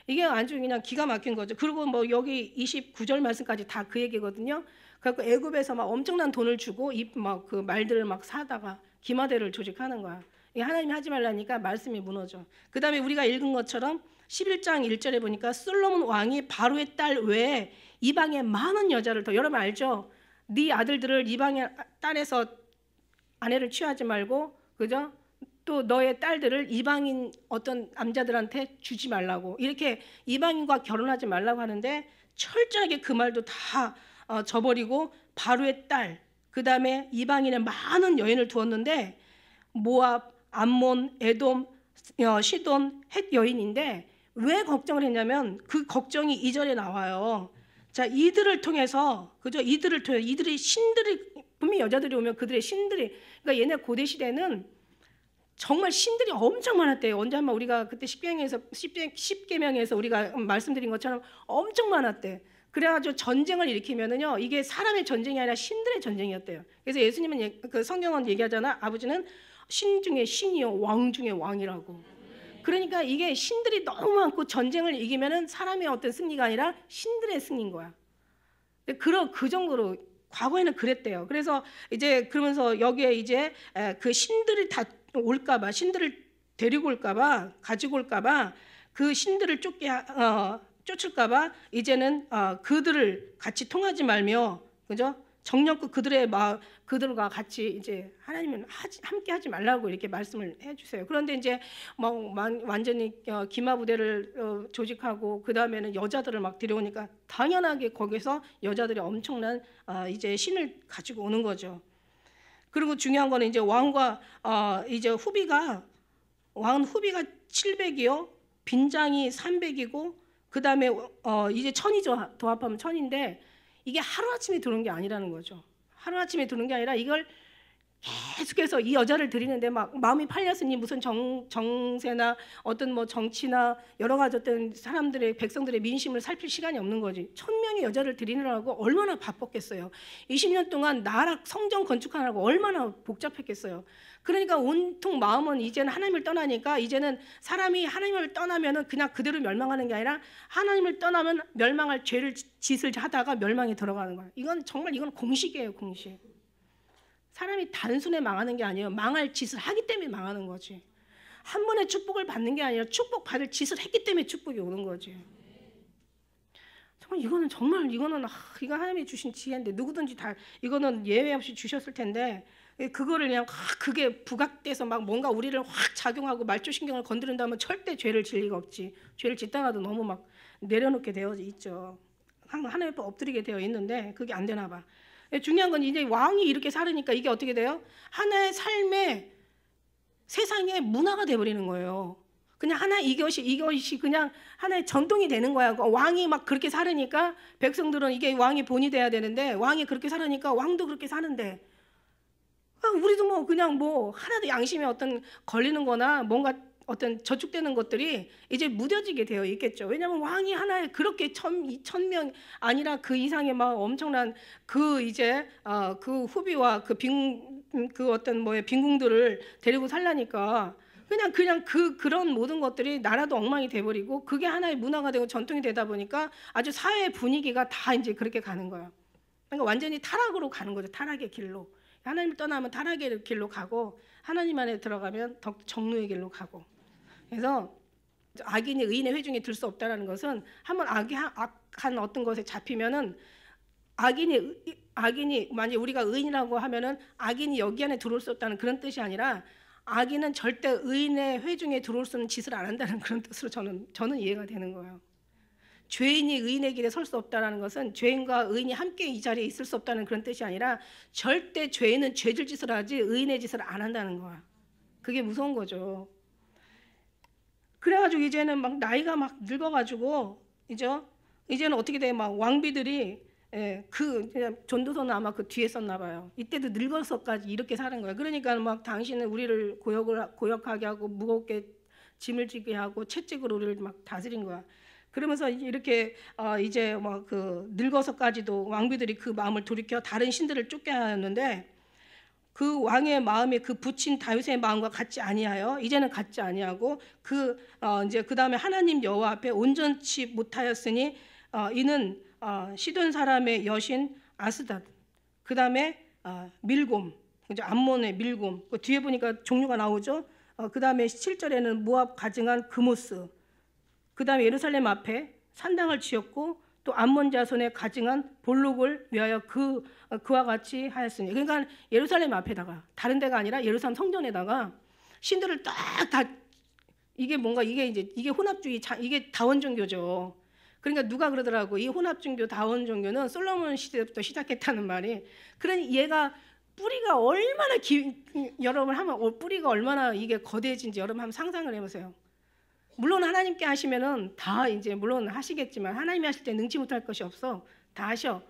이게 아주 그냥 기가 막힌 거죠. 그리고 뭐 여기 29절 말씀까지 다 그 얘기거든요. 그래서 애굽에서 막 엄청난 돈을 주고 막 그 말들을 막 사다가 기마대를 조직하는 거야. 이게 하나님이 하지 말라니까 말씀이 무너져. 그 다음에 우리가 읽은 것처럼 11장 1절에 보니까 솔로몬 왕이 바로의 딸 외에 이방의 많은 여자를 더 여러분 알죠? 네 아들들을 이방의 딸에서 아내를 취하지 말고 그죠? 또 너의 딸들을 이방인 어떤 남자들한테 주지 말라고 이렇게 이방인과 결혼하지 말라고 하는데 철저하게 그 말도 다 저버리고 바로의 딸 그 다음에 이방인의 많은 여인을 두었는데 모압, 암몬, 에돔, 시돈, 헷 여인인데 왜 걱정을 했냐면 그 걱정이 2절에 나와요. 자 이들을 통해서 그죠? 이들이 신들이 분명히 여자들이 오면 그들의 신들이 그러니까 얘네 고대 시대는 정말 신들이 엄청 많았대요. 언제 한번 우리가 그때 십계명에서 우리가 말씀드린 것처럼 엄청 많았대. 그래가지고 전쟁을 일으키면은요, 이게 사람의 전쟁이 아니라 신들의 전쟁이었대요. 그래서 예수님은 그 성경은 얘기하잖아. 아버지는 신 중에 신이요, 왕 중에 왕이라고. 그러니까 이게 신들이 너무 많고 전쟁을 이기면은 사람의 어떤 승리가 아니라 신들의 승리인 거야. 그 정도로 과거에는 그랬대요. 그래서 이제 그러면서 여기에 이제 그 신들이 다 올까봐, 신들을 데리고 올까봐, 가지고 올까봐, 그 신들을 쫓을까봐 이제는 그들을 같이 통하지 말며, 그죠? 정령껏 그들과 같이 이제 하나님은 함께 하지 말라고 이렇게 말씀을 해주세요. 그런데 이제 뭐 완전히 기마부대를 조직하고 그 다음에는 여자들을 막 데려오니까 당연하게 거기서 여자들이 엄청난 이제 신을 가지고 오는 거죠. 그리고 중요한 거는 이제 왕과 이제 왕은 후비가 700이요, 빈장이 300이고 그 다음에 이제 1000이죠. 도합하면 1000인데 이게 하루아침에 들어온 게 아니라는 거죠. 하루아침에 들어온 게 아니라 이걸 계속해서 이 여자를 드리는데 막 마음이 팔렸으니 무슨 정세나 어떤 뭐 정치나 여러 가지 어떤 사람들의 백성들의 민심을 살필 시간이 없는 거지. 1000명의 여자를 드리느라고 얼마나 바빴겠어요. 20년 동안 나라 성전 건축하느라고 얼마나 복잡했겠어요. 그러니까 온통 마음은 이제는 하나님을 떠나니까 이제는 사람이 하나님을 떠나면은 그냥 그대로 멸망하는 게 아니라 하나님을 떠나면 멸망할 짓을 하다가 멸망에 들어가는 거예요. 이건 공식이에요, 공식. 사람이 단순히 망하는 게 아니에요. 망할 짓을 하기 때문에 망하는 거지. 한 번에 축복을 받는 게 아니라 축복받을 짓을 했기 때문에 축복이 오는 거지. 이거는 이거 하나님이 주신 지혜인데 누구든지 다 이거는 예외 없이 주셨을 텐데 그거를 그냥 그게 부각돼서 막 뭔가 우리를 확 작용하고 말초신경을 건드린다면 절대 죄를 질 리가 없지. 죄를 짓다가도 너무 막 내려놓게 되어 있죠. 하나님 앞에 엎드리게 되어 있는데 그게 안 되나 봐. 중요한 건 이제 왕이 이렇게 살으니까 이게 어떻게 돼요? 하나의 삶의 세상의 문화가 돼버리는 거예요. 그냥 이것이 그냥 하나의 전통이 되는 거야. 왕이 막 그렇게 살으니까 백성들은 이게 왕이 본이 돼야 되는데 왕이 그렇게 살으니까 왕도 그렇게 사는데 우리도 뭐 그냥 뭐 하나도 양심에 어떤 걸리는 거나 뭔가 어떤 저축되는 것들이 이제 무뎌지게 되어 있겠죠. 왜냐하면 왕이 하나에 그렇게 1000명 아니라 그 이상의 막 엄청난 그 이제 그 후비와 그 어떤 뭐의 빈궁들을 데리고 살라니까 그냥 그런 모든 것들이 나라도 엉망이 돼버리고 그게 하나의 문화가 되고 전통이 되다 보니까 아주 사회 분위기가 다 이제 그렇게 가는 거예요. 그러니까 완전히 타락으로 가는 거죠. 타락의 길로. 하나님을 떠나면 타락의 길로 가고 하나님 안에 들어가면 정의의 길로 가고. 그래서 악인이 의인의 회중에 들 수 없다는 것은 한번 악한 어떤 것에 잡히면은 악인이 만약 우리가 의인이라고 하면은 악인이 여기 안에 들어올 수 없다는 그런 뜻이 아니라 악인은 절대 의인의 회중에 들어올 수 있는 짓을 안 한다는 그런 뜻으로 저는 이해가 되는 거예요. 죄인이 의인의 길에 설 수 없다는 것은 죄인과 의인이 함께 이 자리에 있을 수 없다는 그런 뜻이 아니라 절대 죄인은 죄질 짓을 하지 의인의 짓을 안 한다는 거야. 그게 무서운 거죠. 그래가지고 이제는 막 나이가 막 늙어가지고 이제는 어떻게 돼? 막 왕비들이 전도서는 아마 그 뒤에 썼나 봐요. 이때도 늙어서까지 이렇게 사는 거야. 그러니까 막 당신은 우리를 고역하게 하고 무겁게 짐을 지게 하고 채찍으로 우리를 막 다스린 거야. 그러면서 이렇게 이제 막 그 늙어서까지도 왕비들이 그 마음을 돌이켜 다른 신들을 쫓겨났는데 그 왕의 마음이 그 부친 다윗의 마음과 같지 아니하여 이제는 같지 아니하고 이제 그 다음에 하나님 여호와 앞에 온전치 못하였으니 이는 시돈 사람의 여신 아스닷 그 다음에 밀곰 그죠 암몬의 밀곰 그 뒤에 보니까 종류가 나오죠. 그 다음에 7절에는 모압 가증한 그모스 그 다음에 예루살렘 앞에 산당을 지었고 또 암몬 자손의 가증한 볼록을 위하여 그와 같이 하였으니 그러니까 예루살렘 앞에다가 다른 데가 아니라 예루살렘 성전에다가 신들을 딱 다 이게 혼합주의 이게 다원 종교죠. 그러니까 누가 그러더라고 이 혼합종교 다원 종교는 솔로몬 시대부터 시작했다는 말이 그러니 얘가 뿌리가 얼마나 여러분 하면 뿌리가 얼마나 이게 거대해진지 여러분 한번 상상을 해보세요. 물론 하나님께 하시면은 다 이제 물론 하시겠지만 하나님이 하실 때 능치 못할 것이 없어 다 하셔.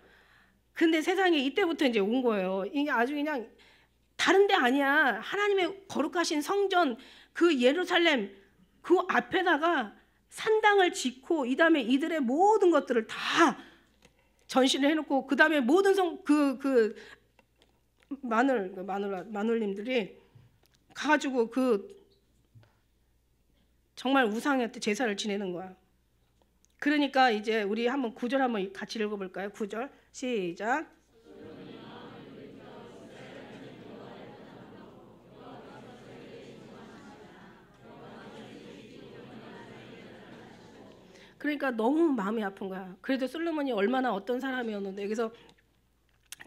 근데 세상에 이때부터 이제 온 거예요. 이게 아주 그냥 다른 데 아니야. 하나님의 거룩하신 성전 그 예루살렘 그 앞에다가 산당을 짓고 이 다음에 이들의 모든 것들을 다 전시를 해놓고 그 다음에 모든 마눌님들이 가가지고 그 정말 우상한테 제사를 지내는 거야. 그러니까 이제 우리 한번 9절 한번 같이 읽어볼까요? 9절 시작. 그러니까 너무 마음이 아픈 거야. 그래도 솔로몬이 얼마나 어떤 사람이었는데 여기서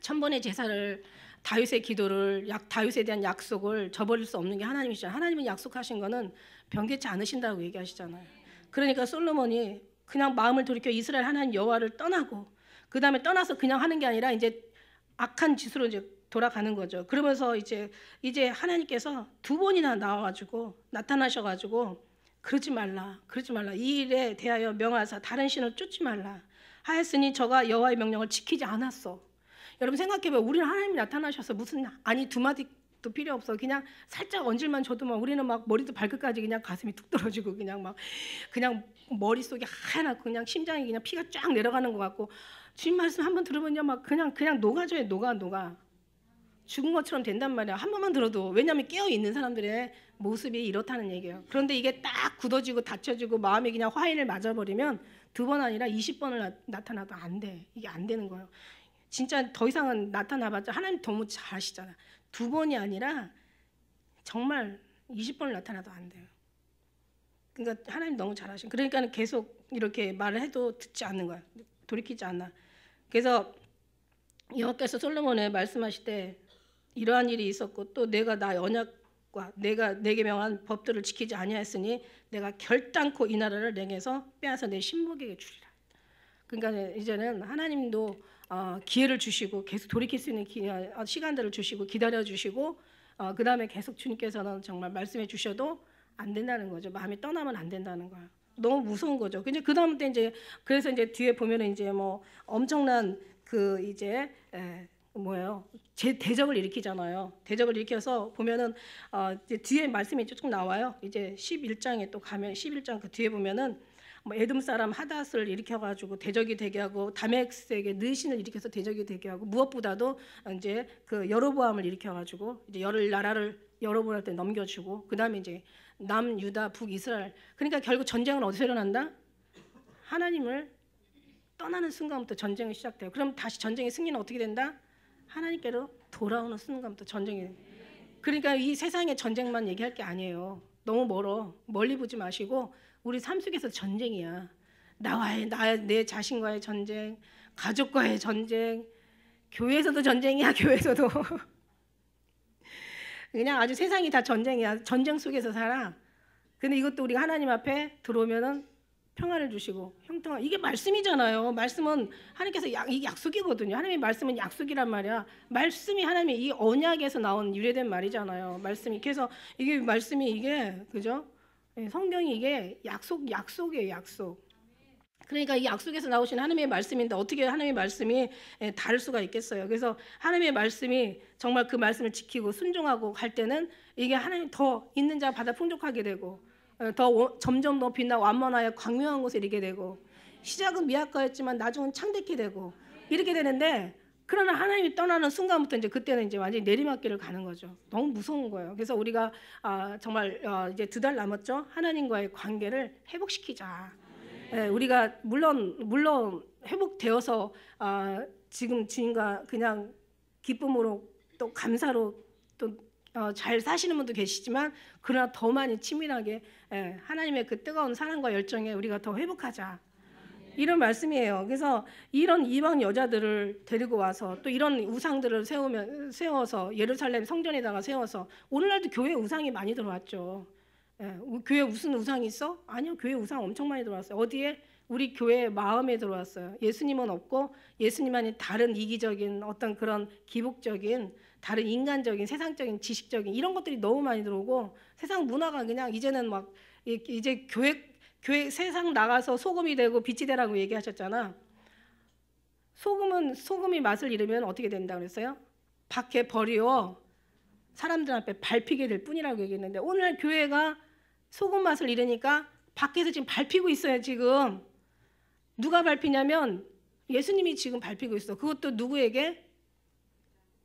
천번의 제사를 다윗의 기도를 다윗에 대한 약속을 저버릴 수 없는 게 하나님이시잖아요. 하나님은 약속하신 거는 변개치 않으신다고 얘기하시잖아요. 그러니까 솔로몬이 그냥 마음을 돌이켜 이스라엘 하나님 여호와를 떠나고 그 다음에 떠나서 그냥 하는 게 아니라 이제 악한 짓으로 이제 돌아가는 거죠. 그러면서 이제 하나님께서 2번이나 나타나셔가지고 그러지 말라. 이 일에 대하여 명하사 다른 신을 쫓지 말라 하였으니 저가 여호와의 명령을 지키지 않았어. 여러분 생각해봐요. 우리는 하나님이 나타나셔서 무슨 아니 두 마디도 필요 없어. 그냥 살짝 얹을만 줘도 막 우리는 막 머리도 발끝까지 그냥 가슴이 툭 떨어지고 그냥 머릿속이 하얗고 그냥 심장이 그냥 피가 쫙 내려가는 것 같고 주님 말씀 한번 들으면요 막 그냥 녹아져요. 녹아. 죽은 것처럼 된단 말이야. 한 번만 들어도. 왜냐하면 깨어있는 사람들의 모습이 이렇다는 얘기예요. 그런데 이게 딱 굳어지고 닫혀지고 마음이 그냥 화인을 맞아버리면 2번 아니라 20번을 나타나도 안 돼. 이게 안 되는 거예요. 진짜 더 이상은 나타나봤자 하나님 너무 잘 아시잖아. 2번이 아니라 정말 20번을 나타나도 안 돼요. 그러니까 하나님 너무 잘 아시고 그러니까 계속 이렇게 말을 해도 듣지 않는 거야. 돌이키지 않아. 그래서 여호와께서 솔로몬에 말씀하실 때 이러한 일이 있었고 또 내가 나 언약과 내가 내게 명한 법들을 지키지 아니하였으니 내가 결단코 이 나라를 내게서 빼앗아 내 신복에게 주리라. 그러니까 이제는 하나님도 기회를 주시고 계속 돌이킬 수 있는 시간들을 주시고 기다려 주시고 그 다음에 계속 주님께서는 정말 말씀해 주셔도 안 된다는 거죠. 마음이 떠나면 안 된다는 거야. 너무 무서운 거죠. 근데 그 다음 때 이제 그래서 이제 뒤에 보면은 이제 뭐 엄청난 그 이제 대적을 일으키잖아요. 대적을 일으켜서 보면은 이제 뒤에 말씀이 쭉 나와요. 이제 11장에 또 가면 11장 그 뒤에 보면은 뭐 에돔 사람 하닷을 일으켜가지고 대적이 되게 하고 다메섹에게 느신을 일으켜서 대적이 되게 하고 무엇보다도 이제 그 여로보암을 일으켜가지고 이제 나라를 여로보암한테 넘겨주고 그 다음에 이제 남유다 북이스라엘 그러니까 결국 전쟁은 어디서 일어난다? 하나님을 떠나는 순간부터 전쟁이 시작돼요. 그럼 다시 전쟁의 승리는 어떻게 된다? 하나님께로 돌아오는 순간부터 전쟁이. 그러니까 이 세상의 전쟁만 얘기할 게 아니에요. 너무 멀리 보지 마시고 우리 삶 속에서 전쟁이야. 내 자신과의 전쟁, 가족과의 전쟁, 교회에서도 전쟁이야. 교회에서도 그냥 아주 세상이 다 전쟁이야. 전쟁 속에서 살아. 근데 이것도 우리가 하나님 앞에 들어오면은 평안을 주시고 형통한 이게 말씀이잖아요. 말씀은 하나님께서 이게 약속이거든요. 하나님의 말씀은 약속이란 말이야. 말씀이 하나님의 이 언약에서 나온 유래된 말이잖아요. 말씀이 그래서 이게 말씀이 이게 그죠? 성경이 이게 약속이에요. 약속. 그러니까 이 약속에서 나오신 하나님의 말씀인데 어떻게 하나님의 말씀이 다를 수가 있겠어요. 그래서 하나님의 말씀이 정말 그 말씀을 지키고 순종하고 갈 때는 이게 하나님 더 있는 자 바다 풍족하게 되고 점점 더 빛나 완만하여 광명한 곳에 이르게 되고 시작은 미약하였지만 나중은 창대케 되고 이렇게 되는데 그러나 하나님이 떠나는 순간부터 이제 그때는 이제 완전히 내리막길을 가는 거죠. 너무 무서운 거예요. 그래서 우리가 정말 이제 2달 남았죠. 하나님과의 관계를 회복시키자. 우리가 물론 회복되어서 지금 주님과 그냥 기쁨으로 또 감사로 또 잘 사시는 분도 계시지만 그러나 더 많이 치밀하게 하나님의 그 뜨거운 사랑과 열정에 우리가 더 회복하자. 이런 말씀이에요. 그래서 이런 이방 여자들을 데리고 와서 또 이런 우상들을 세워서 예루살렘 성전에다가 세워서 오늘날도 교회에 우상이 많이 들어왔죠. 교회에 무슨 우상이 있어? 아니요. 교회에 우상 엄청 많이 들어왔어요. 어디에? 우리 교회 마음에 들어왔어요. 예수님은 없고 예수님만이 다른 이기적인 어떤 그런 기복적인 다른 인간적인 세상적인 지식적인 이런 것들이 너무 많이 들어오고 세상 문화가 그냥 이제는 막 이제 교회 세상 나가서 소금이 되고 빛이 되라고 얘기하셨잖아. 소금이 맛을 잃으면 어떻게 된다 그랬어요? 밖에 버리워 사람들 앞에 밟히게 될 뿐이라고 얘기했는데 오늘 교회가 소금 맛을 잃으니까 밖에서 지금 밟히고 있어요. 지금 누가 밟히냐면 예수님이 지금 밟히고 있어. 그것도 누구에게?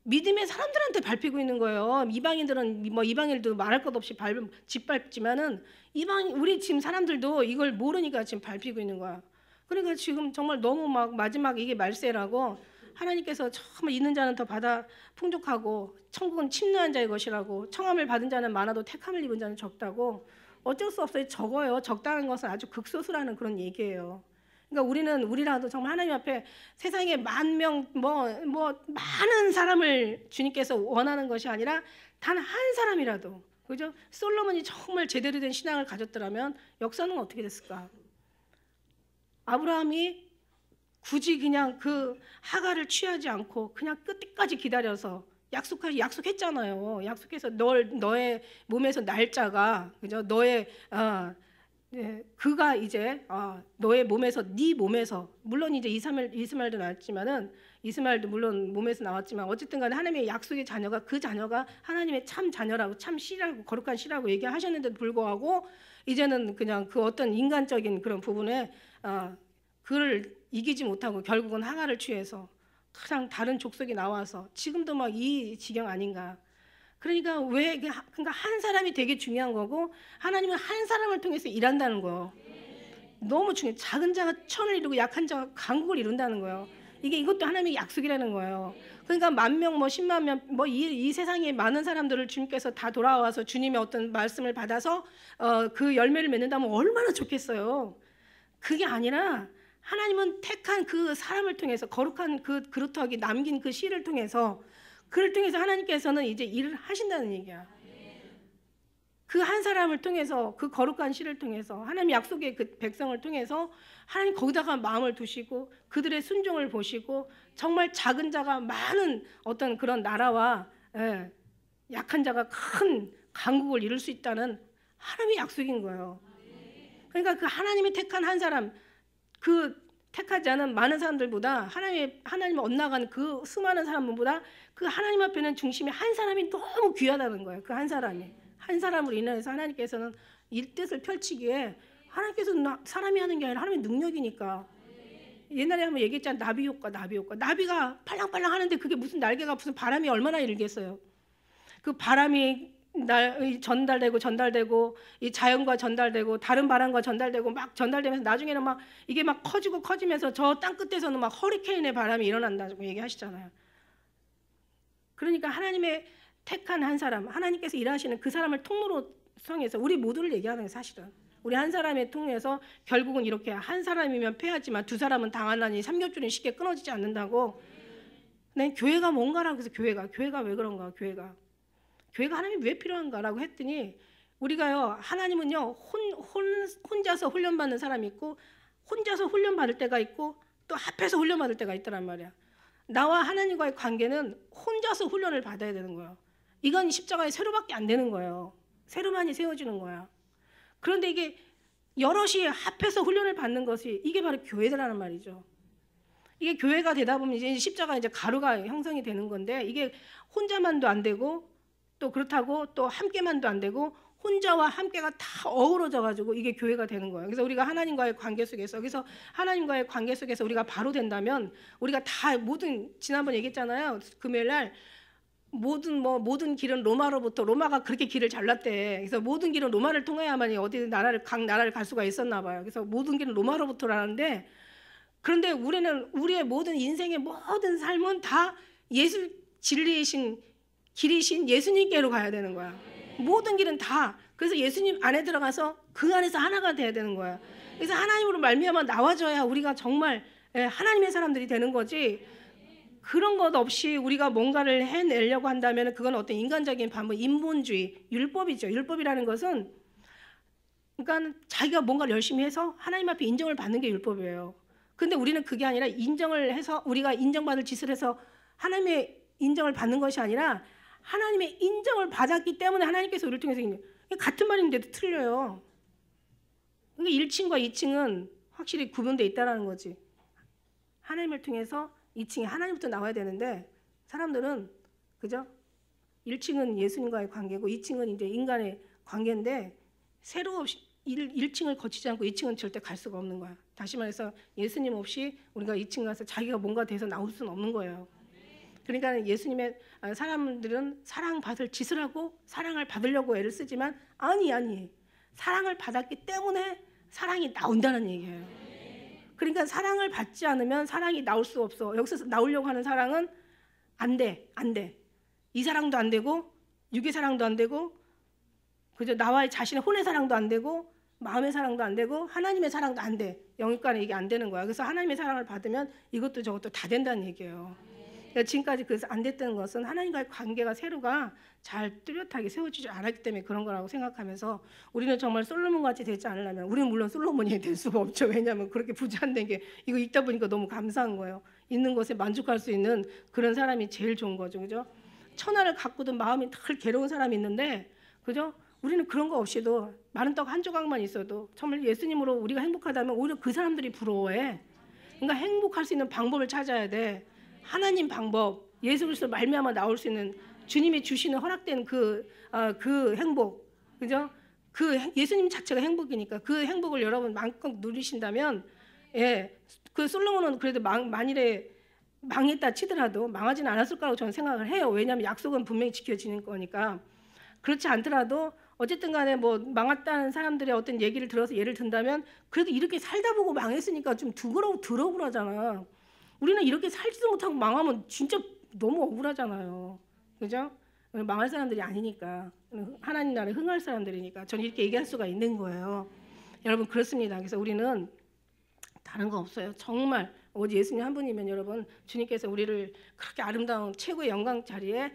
믿음의 사람들한테 밟히고 있는 거예요. 이방인들은 뭐 이방인들도 말할 것 없이 짓밟지만은 우리 지금 사람들도 이걸 모르니까 지금 밟히고 있는 거야. 그러니까 지금 정말 너무 막 마지막 이게 말세라고 하나님께서 정말 있는 자는 더 받아 풍족하고 천국은 침노한 자의 것이라고 청함을 받은 자는 많아도 택함을 입은 자는 적다고 어쩔 수 없어요. 적어요. 적다는 것은 아주 극소수라는 그런 얘기예요. 그러니까 우리라도 정말 하나님 앞에 세상에 10,000명 많은 사람을 주님께서 원하는 것이 아니라 단 한 사람이라도 그죠? 솔로몬이 정말 제대로 된 신앙을 가졌더라면 역사는 어떻게 됐을까? 아브라함이 굳이 그냥 그 하가를 취하지 않고 그냥 끝까지 기다려서 약속했잖아요. 약속해서 너의 몸에서 날짜가 그죠? 그가 이제 너의 몸에서 네 몸에서 물론 이제 이스마엘도 나왔지만은 이스마엘도 물론 몸에서 나왔지만 어쨌든 간에 하나님의 약속의 자녀가 그 자녀가 하나님의 참 자녀라고 참 씨라고 거룩한 씨라고 얘기하셨는데도 불구하고 이제는 그냥 그 어떤 인간적인 그런 부분에 그를 이기지 못하고 결국은 하가를 취해서 가장 다른 족속이 나와서 지금도 막 이 지경 아닌가. 그러니까 그러니까 한 사람이 되게 중요한 거고 하나님은 한 사람을 통해서 일한다는 거예요. 너무 중요해. 작은 자가 천을 이루고 약한 자가 강국을 이룬다는 거예요. 이것도 하나님의 약속이라는 거예요. 그러니까 10,000명, 100,000명, 이 세상에 많은 사람들을 주님께서 다 돌아와서 주님의 어떤 말씀을 받아서 그 열매를 맺는다면 얼마나 좋겠어요. 그게 아니라 하나님은 택한 그 사람을 통해서 거룩한 그 그루터기 남긴 그 씨를 통해서 그를 통해서 하나님께서는 이제 일을 하신다는 얘기야. 그 한 사람을 통해서 그 거룩한 씨를 통해서 하나님 약속의 그 백성을 통해서 하나님 거기다가 마음을 두시고 그들의 순종을 보시고 정말 작은 자가 많은 어떤 그런 나라와 약한 자가 큰 강국을 이룰 수 있다는 하나님의 약속인 거예요. 그러니까 그 하나님이 택한 한 사람 그 택하지 않은 많은 사람들보다 하나님을 엇나간 그 수많은 사람들보다 그 하나님 앞에는 중심이 한 사람이 너무 귀하다는 거예요. 그 한 사람으로 인해서 하나님께서는 이 뜻을 펼치기에 하나님께서는 사람이 하는 게 아니라 하나님의 능력이니까. 옛날에 한번 얘기했잖아요. 나비 효과. 나비가 팔랑팔랑 하는데 그게 무슨 날개가 무슨 바람이 얼마나 일겠어요. 그 바람이 전달되고 이 자연과 전달되고 다른 바람과 전달되고 막 전달되면서 나중에는 막 이게 막 커지면서 저 땅 끝에서는 막 허리케인의 바람이 일어난다고 얘기하시잖아요. 그러니까 하나님의 택한 한 사람, 하나님께서 일하시는 그 사람을 통로로 성해서 우리 모두를 얘기하는 거예요. 사실은 우리 한 사람의 통해서 결국은 이렇게 한 사람이면 패하지만 두 사람은 당하나니 삼겹줄은 쉽게 끊어지지 않는다고. 난 교회가 뭔가라고 해서 교회가 왜 그런가. 교회가 하나님이 왜 필요한가라고 했더니 우리가요 하나님은요 혼자서 훈련받는 사람이 있고 혼자서 훈련받을 때가 있고 또 합해서 훈련받을 때가 있더란 말이야. 나와 하나님과의 관계는 혼자서 훈련을 받아야 되는 거예요. 이건 십자가의 세로밖에 안 되는 거예요. 세로만이 세워지는 거야. 그런데 이게 여럿이 합해서 훈련을 받는 것이 이게 바로 교회라는 말이죠. 이게 교회가 되다 보면 이제 십자가 이제 가루가 형성이 되는 건데 이게 혼자만도 안 되고 또 그렇다고 또 함께만도 안 되고 혼자와 함께가 다 어우러져 가지고 이게 교회가 되는 거예요. 그래서 우리가 하나님과의 관계 속에서 우리가 바로 된다면 우리가 다 지난번 얘기했잖아요. 금요일 날 모든 길은 로마가 그렇게 길을 잘랐대. 그래서 모든 길은 로마를 통해야만 각 나라를 갈 수가 있었나 봐요. 그래서 모든 길은 로마로부터라는데 그런데 우리의 모든 인생의 모든 삶은 다 예수 진리이신 길이신 예수님께로 가야 되는 거야. 모든 길은 다. 그래서 예수님 안에 들어가서 그 안에서 하나가 돼야 되는 거야. 그래서 하나님으로 말미암아 나와줘야 우리가 정말 하나님의 사람들이 되는 거지. 그런 것 없이 우리가 뭔가를 해내려고 한다면 그건 어떤 인간적인 인본주의, 율법이죠. 율법이라는 것은 그러니까 자기가 뭔가를 열심히 해서 하나님 앞에 인정을 받는 게 율법이에요. 근데 우리는 그게 아니라 인정을 해서 우리가 인정받을 짓을 해서 하나님의 인정을 받는 것이 아니라 하나님의 인정을 받았기 때문에 하나님께서 우리를 통해서 같은 말인데도 틀려요. 그러니까 1층과 2층은 확실히 구분되어 있다는 거지. 하나님을 통해서 2층에 하나님부터 나와야 되는데 사람들은 그죠? 1층은 예수님과의 관계고 2층은 이제 인간의 관계인데 새로 없이 1층을 거치지 않고 2층은 절대 갈 수가 없는 거야. 다시 말해서 예수님 없이 우리가 2층 가서 자기가 뭔가 돼서 나올 수는 없는 거예요. 그러니까 예수님의 사람들은 사랑받을 짓을 하고 사랑을 받으려고 애를 쓰지만 아니 사랑을 받았기 때문에 사랑이 나온다는 얘기예요. 그러니까 사랑을 받지 않으면 사랑이 나올 수 없어. 여기서 나오려고 하는 사랑은 안 돼. 이 사랑도 안 되고 육의 사랑도 안 되고 그저 나와의 자신의 혼의 사랑도 안 되고 마음의 사랑도 안 되고 하나님의 사랑도 안 돼. 영육간에 이게 안 되는 거야. 그래서 하나님의 사랑을 받으면 이것도 저것도 다 된다는 얘기예요. 그러니까 지금까지 그래서 안 됐던 것은 하나님과의 관계가 새로가 잘 뚜렷하게 세워지지 않았기 때문에 그런 거라고 생각하면서 우리는 정말 솔로몬 같이 되지 않으려면 우리는 물론 솔로몬이 될 수가 없죠. 왜냐하면 그렇게 부자 안 된 게 이거 읽다 보니까 너무 감사한 거예요. 있는 것에 만족할 수 있는 그런 사람이 제일 좋은 거죠. 그죠? 천하를 갖고도 마음이 늘 괴로운 사람이 있는데 그죠? 우리는 그런 거 없이도 마른 떡 한 조각만 있어도 정말 예수님으로 우리가 행복하다면 오히려 그 사람들이 부러워해. 그러니까 행복할 수 있는 방법을 찾아야 돼. 하나님 방법, 예수 그리스도 말미암아 나올 수 있는 주님이 주시는 허락된 그 행복, 그죠? 그 예수님 자체가 행복이니까 그 행복을 여러분 마음껏 누리신다면, 그 솔로몬은 그래도 만일에 망했다 치더라도 망하지는 않았을 거라고 저는 생각을 해요. 왜냐하면 약속은 분명히 지켜지는 거니까. 그렇지 않더라도 어쨌든 간에 뭐 망했다는 사람들의 어떤 얘기를 들어서 예를 든다면 그래도 이렇게 살다 보고 망했으니까 좀 더러울하잖아. 우리는 이렇게 살지도 못하고 망하면 진짜 너무 억울하잖아요. 그죠? 망할 사람들이 아니니까. 하나님 나라에 흥할 사람들이니까. 저는 이렇게 얘기할 수가 있는 거예요. 여러분 그렇습니다. 그래서 우리는 다른 거 없어요. 정말 오직 예수님 한 분이면 여러분 주님께서 우리를 그렇게 아름다운 최고의 영광 자리에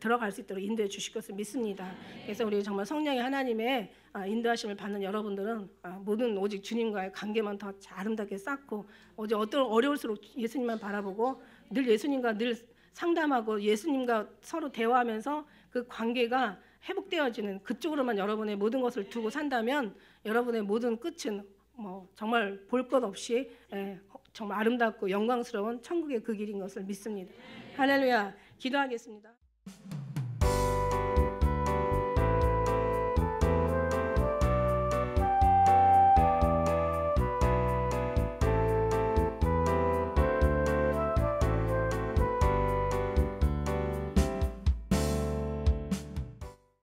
들어갈 수 있도록 인도해 주실 것을 믿습니다. 그래서 우리 정말 성령의 하나님의 인도하심을 받는 여러분들은 모든 오직 주님과의 관계만 더 아름답게 쌓고 오직 어떤 어려울수록 예수님만 바라보고 늘 예수님과 늘 상담하고 예수님과 서로 대화하면서 그 관계가 회복되어지는 그쪽으로만 여러분의 모든 것을 두고 산다면 여러분의 모든 끝은 뭐 정말 볼 것 없이 정말 아름답고 영광스러운 천국의 그 길인 것을 믿습니다. 할렐루야. 기도하겠습니다.